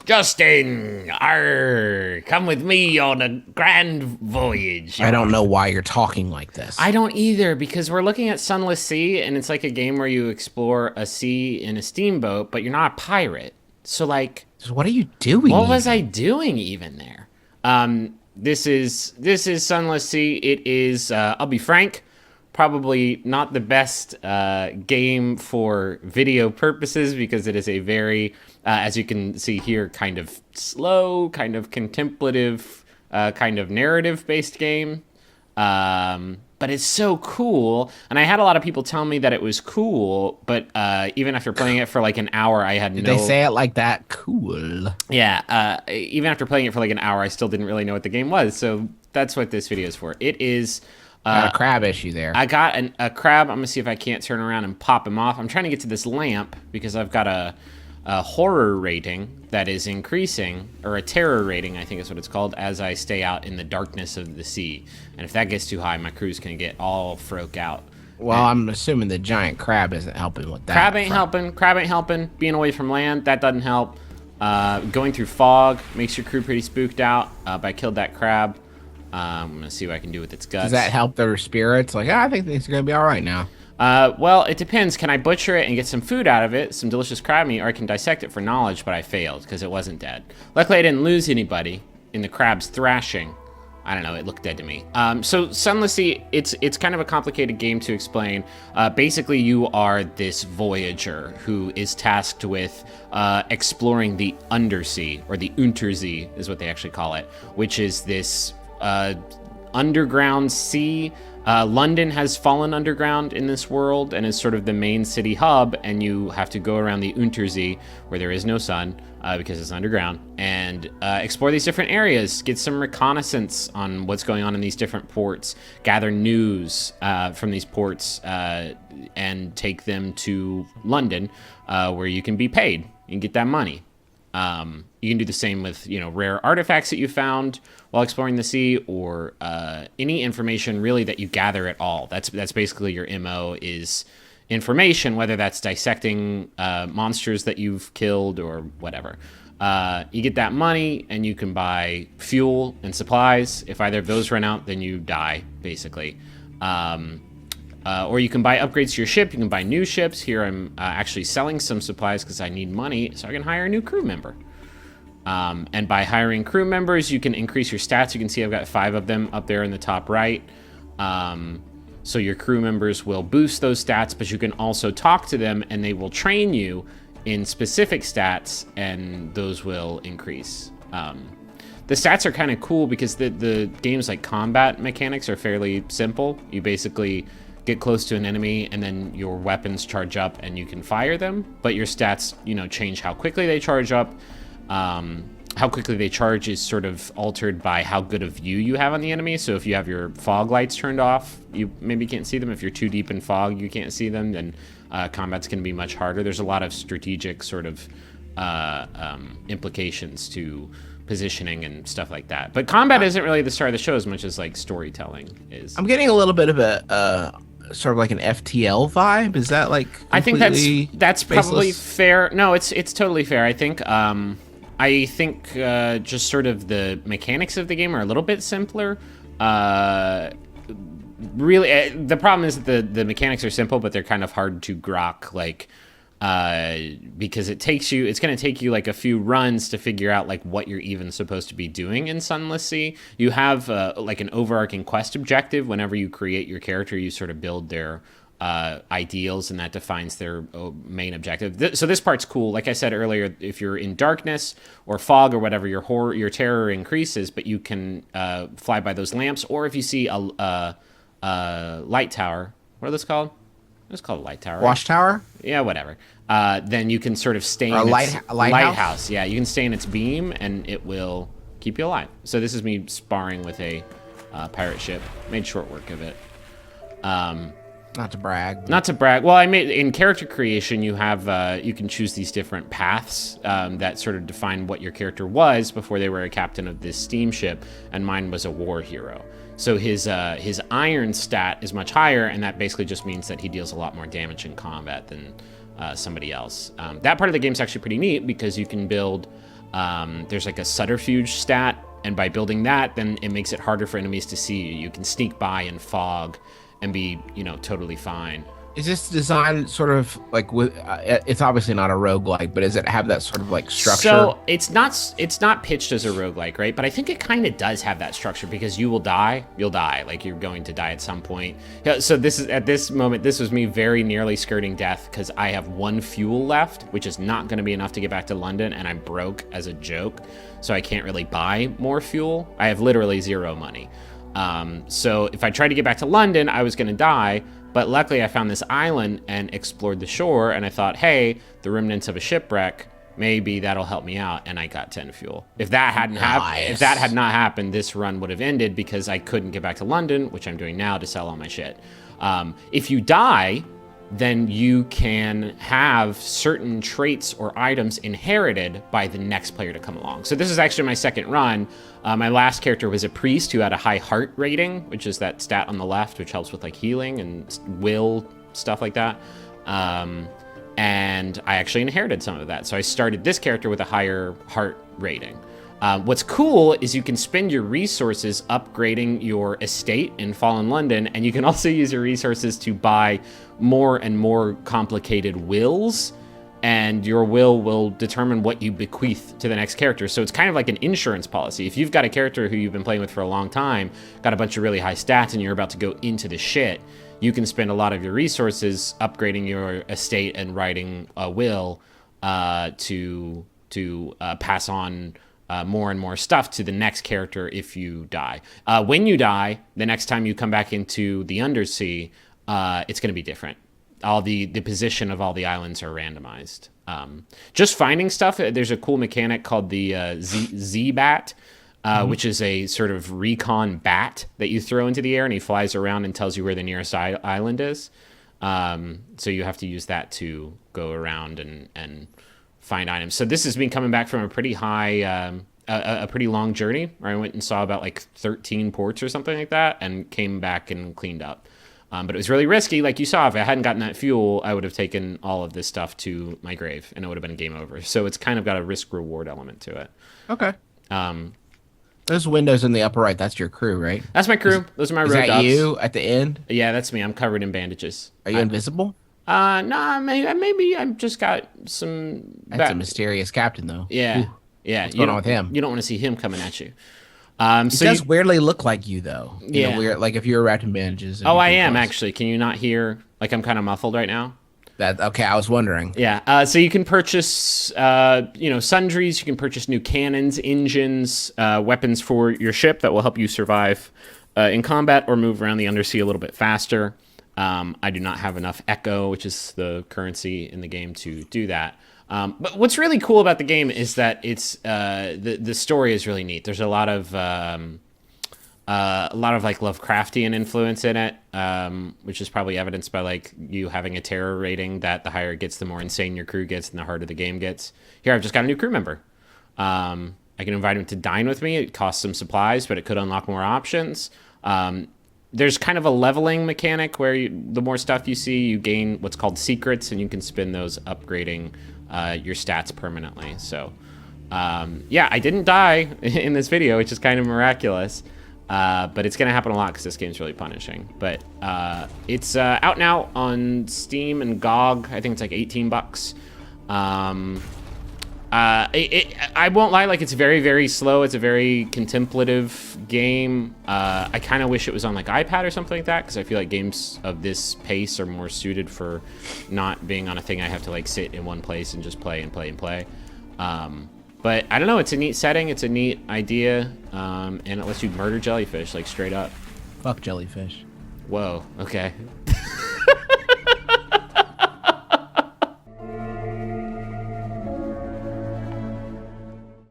Justin, arr, come with me on a grand voyage. I don't know why you're talking like this. I don't either, because we're looking at Sunless Sea, and it's like a game where you explore a sea in a steamboat, but you're not a pirate. So, like, So what are you doing? what was even? I doing even there? This is Sunless Sea. It is, I'll be frank, probably not the best game for video purposes because it is a very, as you can see here, kind of slow, kind of contemplative, kind of narrative-based game. But it's so cool, and I had a lot of people tell me that it was cool, but even after playing it for like an hour, I had Did no... they say it like that? Cool. Yeah, even after playing it for like an hour, I still didn't really know what the game was, so that's what this video is for. It is... Got a crab issue there. I got a crab. I'm going to see if I can't turn around and pop him off. I'm trying to get to this lamp because I've got a horror rating that is increasing, or a terror rating, I think is what it's called, as I stay out in the darkness of the sea. And if that gets too high, my crew's can get all froke out. Well, I'm assuming the giant crab isn't helping with that. Crab ain't helping. Crab ain't helping. Being away from land, that doesn't help. Going through fog makes your crew pretty spooked out. But I killed that crab. I'm going to see what I can do with its guts. Does that help their spirits? Like, I think things are going to be all right now. Well, it depends. Can I butcher it and get some food out of it, some delicious crab meat, or I can dissect it for knowledge, but I failed because it wasn't dead. Luckily, I didn't lose anybody in the crab's thrashing. I don't know, it looked dead to me. So Sunless Sea, it's kind of a complicated game to explain. Basically, you are this voyager who is tasked with exploring the undersea, or the Untersee is what they actually call it, which is this underground sea. London has fallen underground in this world and is sort of the main city hub, and you have to go around the Untersee, where there is no sun, because it's underground, and explore these different areas, get some reconnaissance on what's going on in these different ports, gather news from these ports, and take them to London, where you can be paid. You can get that money. You can do the same with, rare artifacts that you found while exploring the sea, or any information really that you gather at all. That's basically your MO, is information, whether that's dissecting monsters that you've killed or whatever. You get that money and you can buy fuel and supplies. If either of those run out, then you die, basically. Or you can buy upgrades to your ship. You can buy new ships. Here I'm actually selling some supplies because I need money so I can hire a new crew member. And by hiring crew members, you can increase your stats. You can see I've got 5 of them up there in the top right. So your crew members will boost those stats, but you can also talk to them and they will train you in specific stats, and those will increase. The stats are kind of cool because the game's like combat mechanics are fairly simple. You basically get close to an enemy and then your weapons charge up and you can fire them, but your stats, change how quickly they charge up. How quickly they charge is sort of altered by how good a view you have on the enemy. So if you have your fog lights turned off, you maybe can't see them. If you're too deep in fog, you can't see them, then combat's going to be much harder. There's a lot of strategic sort of implications to positioning and stuff like that. But combat isn't really the star of the show as much as like storytelling is. I'm getting a little bit of a sort of like an FTL vibe. Is that like I think that's probably fair. No, it's totally fair. I think just sort of the mechanics of the game are a little bit simpler. Really, the problem is that the mechanics are simple, but they're kind of hard to grok, because it's going to take you like a few runs to figure out like what you're even supposed to be doing in Sunless Sea. You have like an overarching quest objective. Whenever you create your character, you sort of build their ideals, and that defines their main objective. So this part's cool. Like I said earlier, if you're in darkness or fog or whatever, your terror increases, but you can fly by those lamps. Or if you see a light tower, what are those called? It's called a light tower. Watchtower? Right? Yeah, whatever. Then you can sort of stay in a lighthouse. Yeah, you can stay in its beam, and it will keep you alive. So this is me sparring with a pirate ship. Made short work of it. Not to brag. Not to brag. Well, I made in character creation. You have you can choose these different paths that sort of define what your character was before they were a captain of this steamship, and mine was a war hero. So his iron stat is much higher, and that basically just means that he deals a lot more damage in combat than somebody else. That part of the game is actually pretty neat because you can build There's like a subterfuge stat, and by building that, then it makes it harder for enemies to see you. You can sneak by in fog and be, totally fine. Is this designed sort of like with? It's obviously not a roguelike, but does it have that sort of like structure? So it's not pitched as a roguelike, right? But I think it kind of does have that structure because you will die. You'll die. Like you're going to die at some point. Yeah, so at this moment, this was me very nearly skirting death because I have 1 fuel left, which is not going to be enough to get back to London, and I'm broke as a joke, so I can't really buy more fuel. I have literally 0 money. So if I tried to get back to London, I was going to die. But luckily I found this island and explored the shore, and I thought, hey, the remnants of a shipwreck, maybe that'll help me out, and I got 10 fuel. If that hadn't happened, if that had not happened, this run would have ended because I couldn't get back to London, which I'm doing now to sell all my shit. If you die, then you can have certain traits or items inherited by the next player to come along. So this is actually my second run. My last character was a priest who had a high heart rating, which is that stat on the left, which helps with like healing and will, stuff like that. And I actually inherited some of that. So I started this character with a higher heart rating. What's cool is you can spend your resources upgrading your estate in Fallen London, and you can also use your resources to buy more and more complicated wills, and your will determine what you bequeath to the next character. So it's kind of like an insurance policy. If you've got a character who you've been playing with for a long time, got a bunch of really high stats, and you're about to go into the shit, you can spend a lot of your resources upgrading your estate and writing a will to pass on more and more stuff to the next character if you die. When you die, the next time you come back into the Undersea, it's going to be different. All the position of all the islands are randomized. Just finding stuff, there's a cool mechanic called the Z-Bat, which is a sort of recon bat that you throw into the air, and he flies around and tells you where the nearest island is. So you have to use that to go around and find items. So this has been coming back from a pretty high, a pretty long journey where I went and saw about like 13 ports or something like that and came back and cleaned up. But it was really risky. Like you saw, if I hadn't gotten that fuel, I would have taken all of this stuff to my grave and it would have been game over. So it's kind of got a risk reward element to it. Okay. Those windows in the upper right, that's your crew, right? That's my crew. Those are my road dogs. Is that you at the end? Yeah, that's me. I'm covered in bandages. Are you invisible? Nah, maybe I've just got some... That's a mysterious captain, though. Yeah. Ooh. Yeah. What's going on with him? You don't want to see him coming at you. It does weirdly look like you, though. Yeah. Weird, like if you were wrapped in bandages. Oh, I am, actually. Can you not hear? Like, I'm kind of muffled right now. Okay, I was wondering. Yeah, so you can purchase, sundries. You can purchase new cannons, engines, weapons for your ship that will help you survive in combat or move around the undersea a little bit faster. I do not have enough echo, which is the currency in the game, to do that. But what's really cool about the game is that it's the story is really neat. There's a lot of like Lovecraftian influence in it, which is probably evidenced by like you having a terror rating that the higher it gets, the more insane your crew gets and the harder the game gets. Here, I've just got a new crew member. I can invite him to dine with me. It costs some supplies, but it could unlock more options. There's kind of a leveling mechanic where the more stuff you see, you gain what's called secrets, and you can spend those upgrading your stats permanently. So, yeah, I didn't die in this video, which is kind of miraculous. But it's going to happen a lot because this game's really punishing. But it's out now on Steam and GOG. I think it's like $18. I won't lie, like it's very, very slow. It's a very contemplative game. I kind of wish it was on like iPad or something like that because I feel like games of this pace are more suited for not being on a thing I have to like sit in one place and just play and play and play. But I don't know, it's a neat setting, it's a neat idea, and it lets you murder jellyfish, like straight up. Fuck jellyfish. Whoa, okay.